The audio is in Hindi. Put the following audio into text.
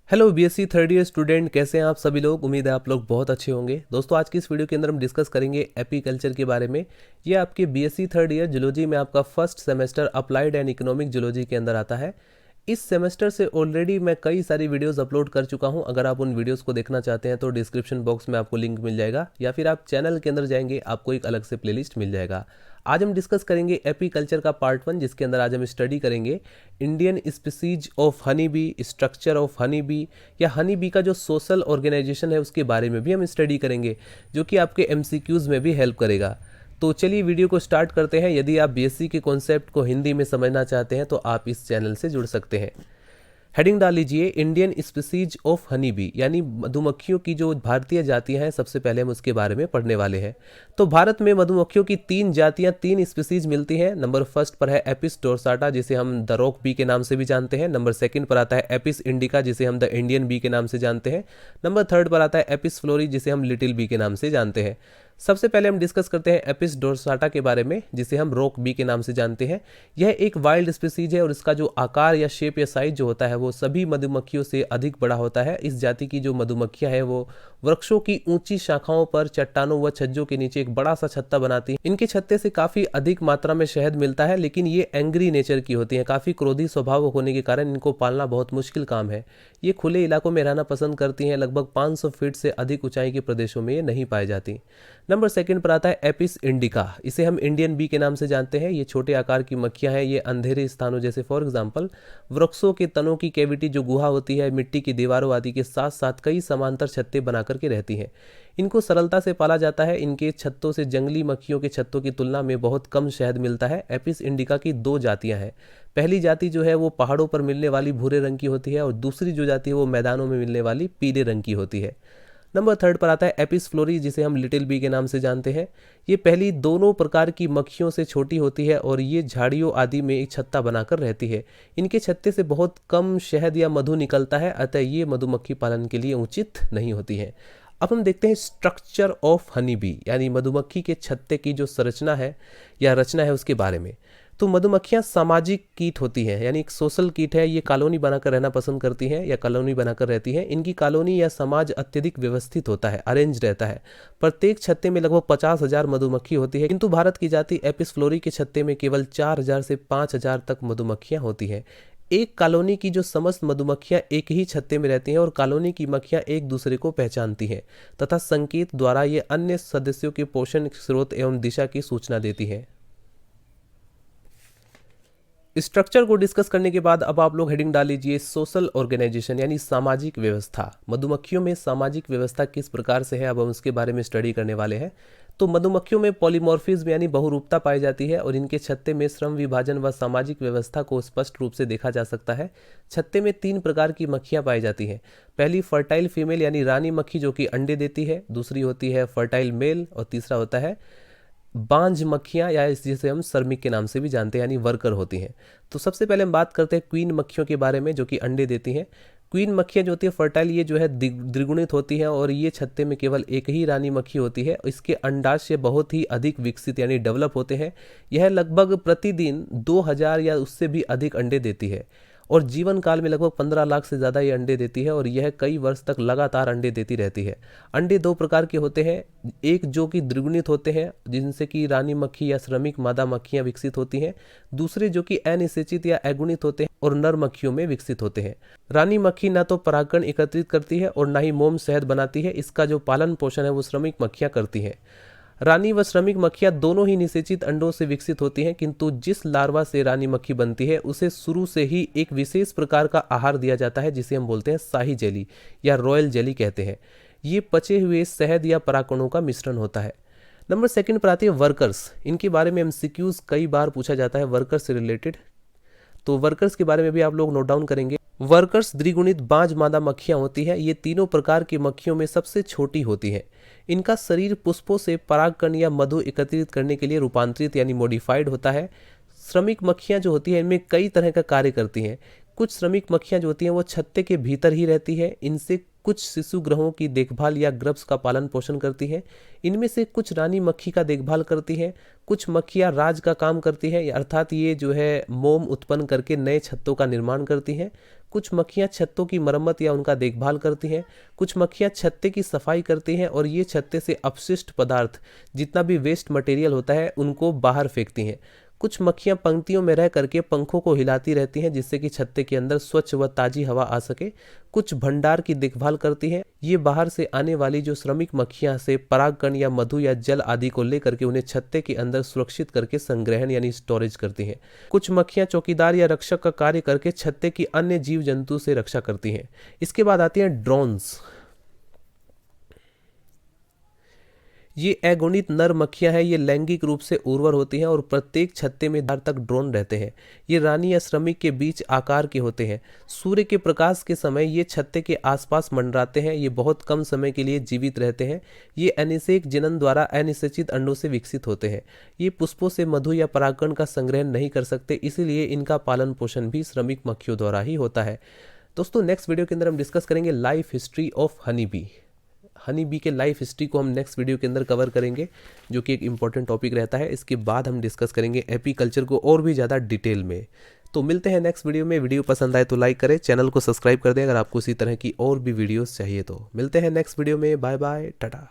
Hello BSc third year student, कैसे हैं आप सभी लोग। उम्मीद है आप लोग बहुत अच्छे होंगे। दोस्तों, आज की इस वीडियो के अंदर हम डिस्कस करेंगे एपीकल्चर के बारे में। ये आपके बीएससी थर्ड ईयर जूलॉजी में आपका first semester applied and economic zoology के अंदर आता है। इस सेमेस्टर से ऑलरेडी मैं कई सारी वीडियोस अपलोड कर चुका हूं। अगर आप उन वीडियोस को देखना चाहते हैं तो डिस्क्रिप्शन बॉक्स में आपको लिंक मिल जाएगा, या फिर आप चैनल के अंदर जाएंगे, आपको एक अलग से प्लेलिस्ट मिल जाएगा। आज हम डिस्कस करेंगे एपीकल्चर का पार्ट 1, जिसके अंदर आज हम स्टडी करेंगे Indian species of honey bee, structure of honey bee, या हनी बी का जो सोशल ऑर्गेनाइजेशन है उसके बारे में भी हम स्टडी करेंगे, जो कि आपके एमसीक्यूज में भी हेल्प करेगा। तो चलिए वीडियो को स्टार्ट करते हैं। यदि आप बीएससी के कॉन्सेप्ट को हिंदी में समझना चाहते हैं तो आप इस चैनल से जुड़ सकते हैं। हेडिंग डाल लीजिए Indian species of honey bee, यानी मधुमक्खियों की जो भारतीय जातियां हैं, सबसे पहले हम उसके बारे में पढ़ने वाले हैं। तो भारत में मधुमक्खियों की 3 स्पीसीज मिलती हैं। नंबर फर्स्ट पर है एपिस डोरसाटा, जिसे हम द रॉक बी के नाम से भी जानते हैं। नंबर सेकंड पर आता है एपिस इंडिका, जिसे हम द इंडियन बी के नाम से जानते हैं। नंबर थर्ड पर आता है एपिस फ्लोरी, जिसे हम लिटिल बी के नाम से जानते हैं। सबसे पहले हम डिस्कस करते हैं एपिस डोरसाटा के बारे में, जिसे हम रॉक बी के नाम से जानते हैं। यह एक वाइल्ड स्पीसीज है और इसका जो आकार या शेप या साइज जो होता है वो सभी मधुमक्खियों से अधिक बड़ा होता है। इस जाति की जो मधुमक्खियां हैं वो वृक्षों की ऊंची शाखाओं पर, चट्टानों व छज्जों के नीचे एक बड़ा सा छत्ता बनाती हैं। इनके छत्ते से काफी अधिक मात्रा में शहद मिलता है, लेकिन ये एंग्री नेचर की होती हैं। काफी क्रोधी स्वभाव होने के कारण इनको पालना बहुत मुश्किल काम है। ये खुले इलाकों में रहना पसंद करती हैं। लगभग 500 फीट से अधिक ऊंचाई के प्रदेशों में ये नहीं पाई जाती। नंबर सेकंड पर आता है एपिस इंडिका, इसे हम इंडियन बी के नाम से जानते हैं। ये छोटे आकार की मक्खियां हैं। ये अंधेरे स्थानों जैसे फॉर एग्जांपल वृक्षों के तनों की कैविटी जो गुहा होती है, मिट्टी की दीवारों आदि के साथ साथ कई समांतर छत्ते बना करके रहती हैं। इनको सरलता से पाला जाता है। इनके छत्तों से जंगली मक्खियों के छत्तों की तुलना में बहुत कम शहद मिलता है। एपिस इंडिका की 2 जातियां हैं। पहली जाति जो है वो पहाड़ों पर मिलने वाली भूरे रंग की होती है, और दूसरी जो जाति है वो मैदानों में मिलने वाली पीले रंग की होती है। नंबर थर्ड पर आता है एपिस फ्लोरी, जिसे हम लिटिल बी के नाम से जानते हैं। ये पहली दोनों प्रकार की मक्खियों से छोटी होती है और ये झाड़ियों आदि में एक छत्ता बनाकर रहती है। इनके छत्ते से बहुत कम शहद या मधु निकलता है, अतः ये मधुमक्खी पालन के लिए उचित नहीं होती है। अब हम देखते हैं स्ट्रक्चर ऑफ हनी बी, यानी मधुमक्खी के छत्ते की जो संरचना है या रचना है उसके बारे में। तो मधुमक्खियां सामाजिक कीट होती हैं, यानी एक सोशल कीट है। ये कॉलोनी बनाकर रहना पसंद करती हैं या कॉलोनी बनाकर रहती हैं। इनकी कॉलोनी या समाज अत्यधिक व्यवस्थित होता है, अरेंज रहता है। प्रत्येक छत्ते में लगभग 50,000 मधुमक्खी होती है, किंतु भारत की जाति एपिस फ्लोरी के छत्ते में केवल 4,000 से 5,000 तक मधुमक्खियां होती हैं। एक कॉलोनी की जो समस्त मधुमक्खियां एक ही छत्ते में रहती हैं और कॉलोनी की मक्खियां एक दूसरे को पहचानती हैं तथा संकेत द्वारा ये अन्य सदस्यों के पोषण स्रोत एवं दिशा की सूचना देती हैं। स्ट्रक्चर को डिस्कस करने के बाद अब आप लोग हेडिंग डाल लीजिए सोशल ऑर्गेनाइजेशन, यानी सामाजिक व्यवस्था। मधुमक्खियों में सामाजिक व्यवस्था किस प्रकार से है, अब हम उसके बारे में स्टडी करने वाले हैं। तो मधुमक्खियों में पॉलीमॉर्फिज्म यानी बहुरूपता पाई जाती है, और इनके छत्ते में श्रम विभाजन व सामाजिक व्यवस्था को स्पष्ट रूप से देखा जा सकता है। छत्ते में 3 प्रकार की मक्खियां पाई जाती हैं। पहली फर्टाइल फीमेल यानी रानी मक्खी, जो कि अंडे देती है। दूसरी होती है फर्टाइल मेल, और तीसरा होता है बांझ मक्खियां, या जिसे हम श्रमिक के नाम से भी जानते हैं, यानी वर्कर होती हैं। तो सबसे पहले हम बात करते हैं क्वीन मक्खियों के बारे में, जो कि अंडे देती हैं। क्वीन मक्खियां जो होती है फर्टाइल, ये जो है द्विगुणित होती हैं, और ये छत्ते में केवल एक ही रानी मक्खी होती है। इसके अंडाशय बहुत ही अधिक विकसित यानी डेवलप होते हैं। यह लगभग प्रतिदिन 2000 या उससे भी अधिक अंडे देती है, और जीवन काल में लगभग 15 लाख से ज़्यादा ये अंडे देती है, और यह कई वर्ष तक लगातार अंडे देती रहती है। अंडे 2 प्रकार के होते हैं, एक जो कि द्विगुणित होते हैं, जिनसे कि रानी मक्खी या श्रमिक मादा मक्खियां विकसित होती हैं। दूसरे जो कि अनिषेचित या अगुणित होते हैं और नर मक्खियों में विकसित होते हैं। रानी मक्खी ना तो परागकण एकत्रित करती है और ना ही मोम शहद बनाती है। इसका जो पालन पोषण है वो श्रमिक मक्खियां करती हैं। रानी व श्रमिक मक्खियां दोनों ही निषेचित अंडों से विकसित होती हैं, किंतु जिस लार्वा से रानी मक्खी बनती है उसे शुरू से ही एक विशेष प्रकार का आहार दिया जाता है, जिसे हम बोलते हैं शाही जेली या रॉयल जेली कहते हैं। ये पचे हुए शहद या परागकणों का मिश्रण होता है। नंबर सेकंड पर आती है वर्कर्स। इनके बारे में एमसीक्यूज कई बार पूछा जाता है वर्कर्स से रिलेटेड, तो वर्कर्स के बारे में भी आप लोग नोट डाउन करेंगे। वर्कर्स द्विगुणित बांझ मादा मक्खियां होती हैं। ये तीनों प्रकार की मक्खियों में सबसे छोटी होती हैं। इनका शरीर पुष्पों से परागकण या मधु एकत्रित करने के लिए रूपांतरित यानी मॉडिफाइड होता है। श्रमिक मक्खियां जो होती हैं इनमें कई तरह का कार्य करती हैं। कुछ श्रमिक मक्खियां जो होती हैं वो छत्ते के भीतर ही रहती है। इनसे कुछ शिशु ग्रहों की देखभाल या ग्रब्स का पालन पोषण करती हैं। इनमें से कुछ रानी मक्खी का देखभाल करती हैं, कुछ मक्खियाँ राज का काम करती हैं, अर्थात ये जो है मोम उत्पन्न करके नए छत्तों का निर्माण करती हैं। कुछ मक्खियाँ छत्तों की मरम्मत या उनका देखभाल करती हैं। कुछ मक्खियाँ छत्ते की सफाई करती हैं और ये छत्ते से अपशिष्ट पदार्थ, जितना भी वेस्ट मटेरियल होता है, उनको बाहर फेंकती हैं। कुछ मक्खियाँ पंक्तियों में रह करके पंखों को हिलाती रहती हैं जिससे कि छत्ते के अंदर स्वच्छ व ताज़ी हवा आ सके। कुछ भंडार की देखभाल करती हैं। ये बाहर से आने वाली जो श्रमिक मक्खियाँ से परागकण या मधु या जल आदि को लेकर के उन्हें छत्ते के अंदर सुरक्षित करके संग्रहण यानी स्टोरेज करती हैं। कुछ मक्खियाँ चौकीदार या रक्षक का कार्य करके छत्ते की अन्य जीव जंतु से रक्षा करती हैं। इसके बाद आती हैं ड्रोन्स। ये अगुणित नर मक्खियां हैं। ये लैंगिक रूप से उर्वर होती हैं और प्रत्येक छत्ते में दार तक ड्रोन रहते हैं। ये रानी या श्रमिक के बीच आकार के होते हैं। सूर्य के प्रकाश के समय ये छत्ते के आसपास मंडराते हैं। ये बहुत कम समय के लिए जीवित रहते हैं। ये अनिषेक जनन द्वारा अनिषेचित अंडों से विकसित होते हैं। ये पुष्पों से मधु या परागकण का संग्रहण नहीं कर सकते, इसीलिए इनका पालन पोषण भी श्रमिक मक्खियों द्वारा ही होता है। दोस्तों नेक्स्ट वीडियो के अंदर हम डिस्कस करेंगे life history of honey bee. Honey bee के लाइफ हिस्ट्री को हम नेक्स्ट वीडियो के अंदर कवर करेंगे, जो कि एक इंपॉर्टेंट टॉपिक रहता है। इसके बाद हम डिस्कस करेंगे एपीकल्चर को और भी ज़्यादा डिटेल में। तो मिलते हैं नेक्स्ट वीडियो में। वीडियो पसंद आए तो लाइक करें, चैनल को सब्सक्राइब कर दें अगर आपको इसी तरह की और भी वीडियोस चाहिए तो। मिलते हैं नेक्स्ट वीडियो में। Bye bye, Tata.